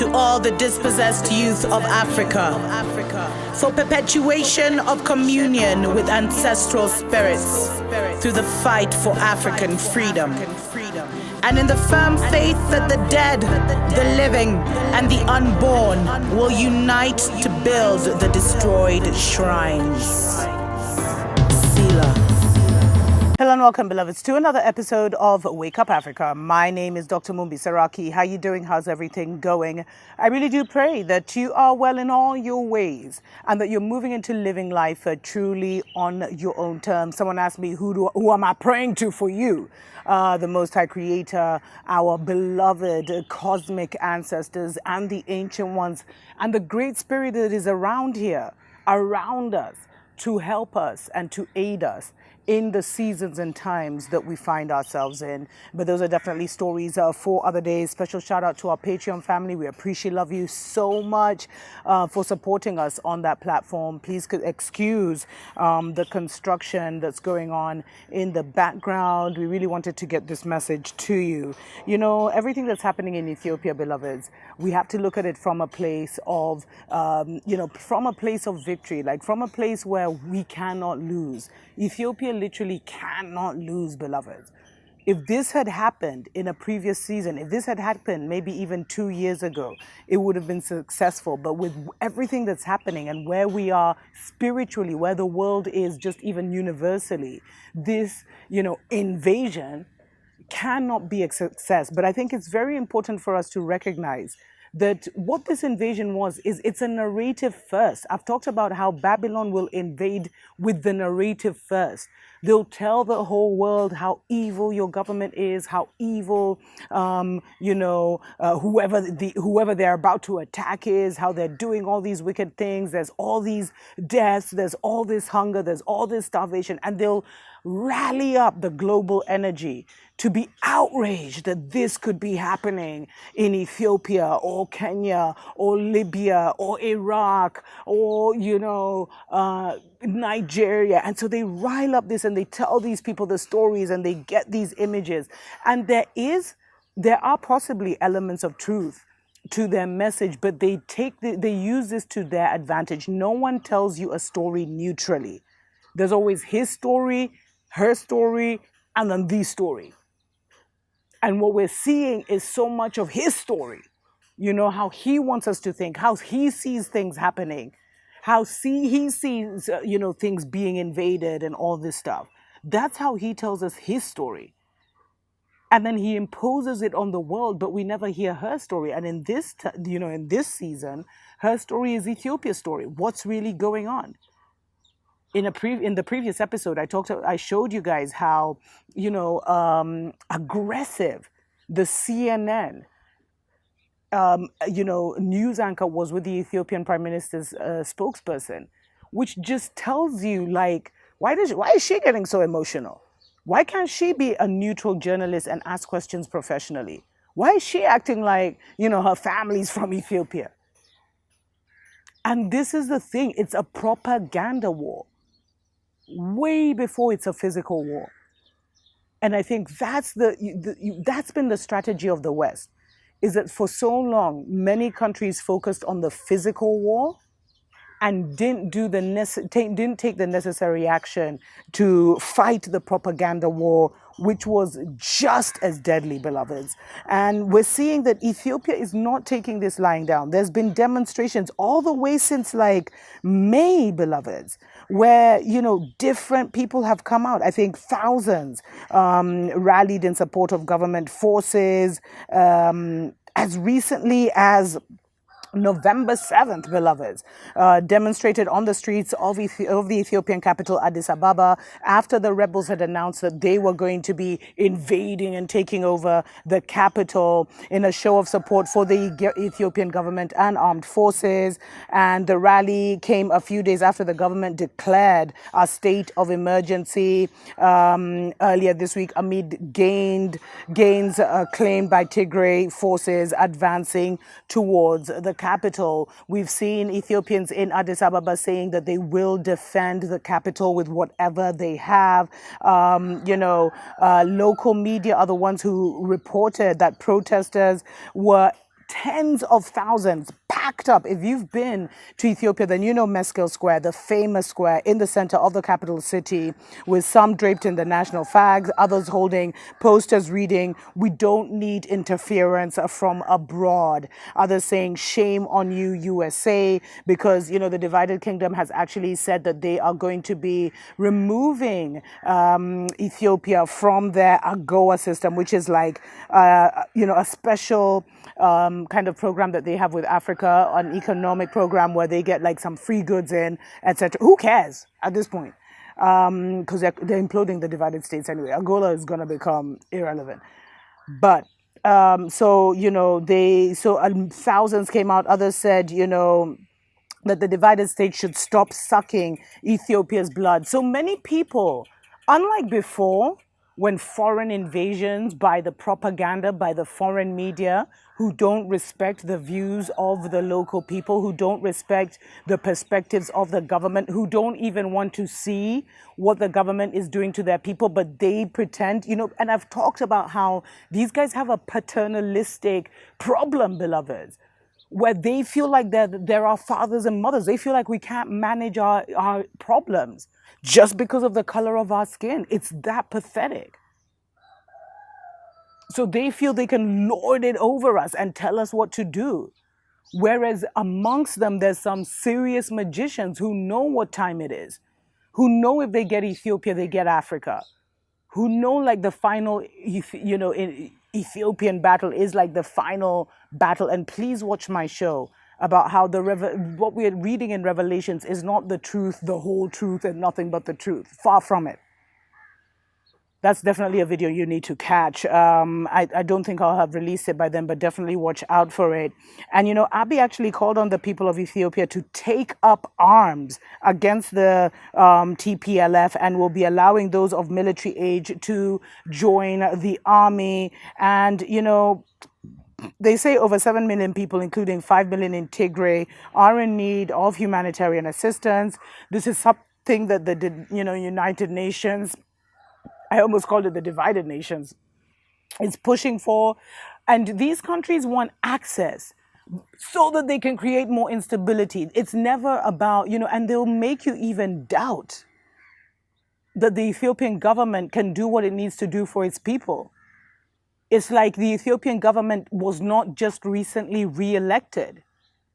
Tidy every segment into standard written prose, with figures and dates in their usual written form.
to all the dispossessed youth of Africa, for perpetuation of communion with ancestral spirits through the fight for African freedom, and in the firm faith that the dead, the living, and the unborn will unite to build the destroyed shrines. Selah. Hello and welcome, beloveds, to another episode of Wake Up Africa. My name is Dr. Mumbi Saraki. How you doing? How's everything going? I really do pray that you are well in all your ways and that you're moving into living life truly on your own terms. Someone asked me, who am I praying to for you? The Most High Creator, our beloved cosmic ancestors and the ancient ones, and the great spirit that is around here, around us, to help us and to aid us in the seasons and times that we find ourselves in. But those are definitely stories for other days. Special shout out to our Patreon family. We appreciate, love you so much for supporting us on that platform. Please excuse the construction that's going on in the background. We really wanted to get this message to you. You know, everything that's happening in Ethiopia, beloveds, we have to look at it from a place of, from a place of victory, like from a place where we cannot lose. Ethiopia literally cannot lose, beloveds. If this had happened in a previous season, if this had happened maybe even 2 years ago, it would have been successful. But with everything that's happening and where we are spiritually, where the world is just even universally, this, invasion cannot be a success. But I think it's very important for us to recognize that what this invasion is it's a narrative first. I've talked about how Babylon will invade with the narrative first. They'll tell the whole world how evil your government is, how evil, whoever they're about to attack is, how they're doing all these wicked things. There's all these deaths, there's all this hunger, there's all this starvation, and they'll rally up the global energy to be outraged that this could be happening in Ethiopia or Kenya or Libya or Iraq or, Nigeria. And so they rile up this and they tell these people the stories and they get these images. And there are possibly elements of truth to their message, but they use this to their advantage. No one tells you a story neutrally. There's always his story, her story, and then the story. And what we're seeing is so much of his story, how he wants us to think, how he sees things happening, how he sees, things being invaded and all this stuff. That's how he tells us his story. And then he imposes it on the world, but we never hear her story. And in this, in this season, her story is Ethiopia's story. What's really going on? In the previous episode, I showed you guys how, aggressive the CNN, news anchor was with the Ethiopian Prime Minister's spokesperson, which just tells you, like, why is she getting so emotional? Why can't she be a neutral journalist and ask questions professionally? Why is she acting like, her family's from Ethiopia? And this is the thing. It's a propaganda war. Way before it's a physical war. And I think that's been the strategy of the West, is that for so long, many countries focused on the physical war and didn't take the necessary action to fight the propaganda war, which was just as deadly, beloveds. And we're seeing that Ethiopia is not taking this lying down. There's been demonstrations all the way since May, beloveds, where, different people have come out. I think thousands rallied in support of government forces as recently as November 7th, beloveds, demonstrated on the streets of the Ethiopian capital, Addis Ababa, after the rebels had announced that they were going to be invading and taking over the capital in a show of support for the Ethiopian government and armed forces. And the rally came a few days after the government declared a state of emergency earlier this week amid gains claimed by Tigray forces advancing towards the capital. We've seen Ethiopians in Addis Ababa saying that they will defend the capital with whatever they have. Local media are the ones who reported that protesters were tens of thousands packed up. If you've been to Ethiopia, then you know Meskel Square, the famous square in the center of the capital city, with some draped in the national flags, others holding posters reading, "We don't need interference from abroad." Others saying, "Shame on you, USA," because, the divided kingdom has actually said that they are going to be removing Ethiopia from their AGOA system, which is like, a special kind of program that they have with Africa, an economic program where they get like some free goods in, etc. Who cares at this point? Because they're imploding the divided states anyway. Angola is going to become irrelevant. But thousands came out. Others said, that the divided state should stop sucking Ethiopia's blood. So many people, unlike before, when foreign invasions by the propaganda, by the foreign media, who don't respect the views of the local people, who don't respect the perspectives of the government, who don't even want to see what the government is doing to their people, but they pretend, and I've talked about how these guys have a paternalistic problem, beloveds, where they feel like they're our fathers and mothers. They feel like we can't manage our problems just because of the color of our skin. It's that pathetic. So they feel they can lord it over us and tell us what to do. Whereas amongst them, there's some serious magicians who know what time it is, who know if they get Ethiopia, they get Africa, who know like the final, Ethiopian battle is like the final battle. And please watch my show about how what we're reading in Revelations is not the truth, the whole truth, and nothing but the truth. Far from it. That's definitely a video you need to catch. I don't think I'll have released it by then, but definitely watch out for it. And, Abiy actually called on the people of Ethiopia to take up arms against the TPLF, and will be allowing those of military age to join the army. And, they say over 7 million people, including 5 million in Tigray, are in need of humanitarian assistance. This is something that the United Nations, I almost called it the divided nations, is pushing for. And these countries want access so that they can create more instability. It's never about, and they'll make you even doubt that the Ethiopian government can do what it needs to do for its people. It's like the Ethiopian government was not just recently re-elected,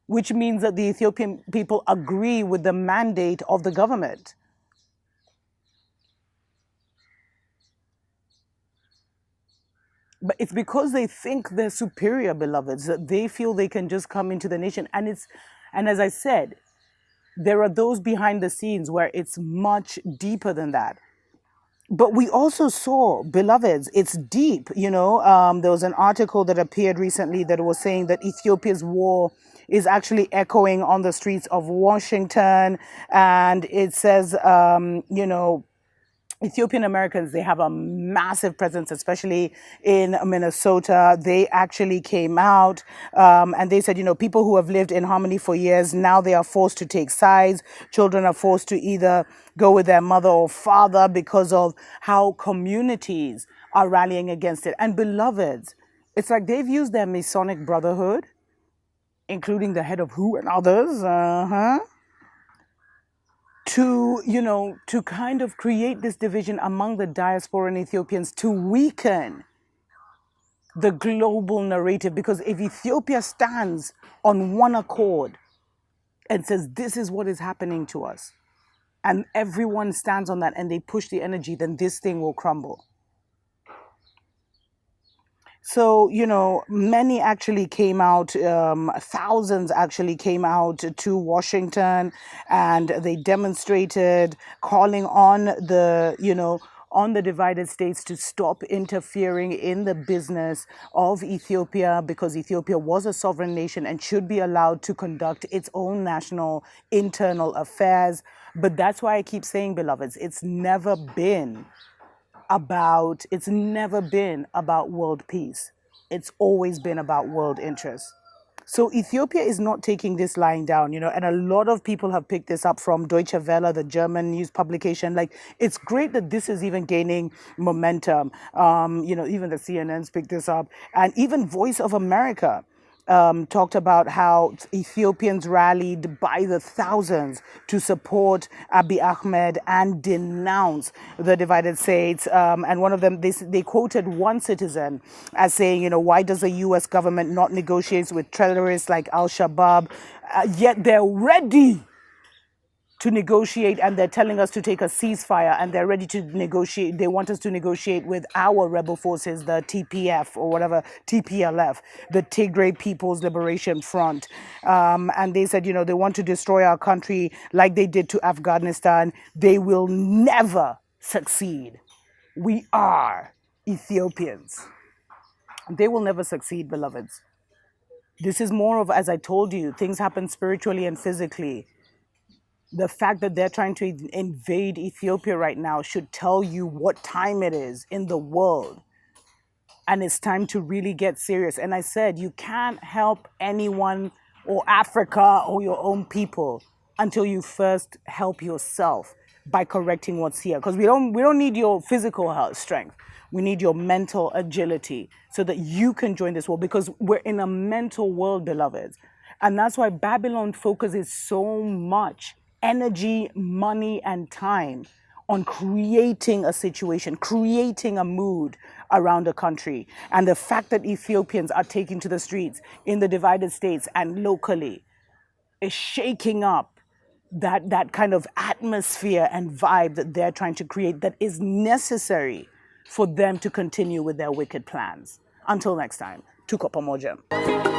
which means that the Ethiopian people agree with the mandate of the government. But it's because they think they're superior, beloveds, that they feel they can just come into the nation. And as I said, there are those behind the scenes where it's much deeper than that. But we also saw, beloveds, it's deep. There was an article that appeared recently that was saying that Ethiopia's war is actually echoing on the streets of Washington. And it says, Ethiopian Americans, they have a massive presence, especially in Minnesota. They actually came out and they said, people who have lived in harmony for years, now they are forced to take sides. Children are forced to either go with their mother or father because of how communities are rallying against it. And beloveds, it's like they've used their Masonic brotherhood, including the head of WHO and others, to kind of create this division among the diasporan Ethiopians to weaken the global narrative. Because if Ethiopia stands on one accord and says, this is what is happening to us, and everyone stands on that and they push the energy, then this thing will crumble. So, many actually came out, thousands actually came out to Washington, and they demonstrated, calling on the divided states to stop interfering in the business of Ethiopia, because Ethiopia was a sovereign nation and should be allowed to conduct its own national internal affairs. But that's why I keep saying, beloveds, it's never been about world peace. It's always been about world interests. So Ethiopia is not taking this lying down, and a lot of people have picked this up from Deutsche Welle, the German news publication. Like, it's great that this is even gaining momentum. Even the CNN's picked this up, and even Voice of America talked about how Ethiopians rallied by the thousands to support Abiy Ahmed and denounce the divided states. And one of them, they quoted one citizen as saying, why does the U.S. government not negotiate with terrorists like Al-Shabaab, yet they're ready to negotiate, and they're telling us to take a ceasefire, and they're ready to negotiate. They want us to negotiate with our rebel forces, the TPF or whatever, TPLF, the Tigray People's Liberation Front. And they said, they want to destroy our country like they did to Afghanistan. They will never succeed. We are Ethiopians. They will never succeed, beloveds. This is more of, as I told you, things happen spiritually and physically. The fact that they're trying to invade Ethiopia right now should tell you what time it is in the world. And it's time to really get serious. And I said, you can't help anyone or Africa or your own people until you first help yourself by correcting what's here. Because we don't need your physical health strength. We need your mental agility so that you can join this world, because we're in a mental world, beloveds. And that's why Babylon focuses so much energy, money, and time on creating a situation, creating a mood around a country. And the fact that Ethiopians are taking to the streets in the divided states and locally is shaking up that kind of atmosphere and vibe that they're trying to create, that is necessary for them to continue with their wicked plans. Until next time, tuko pamoja.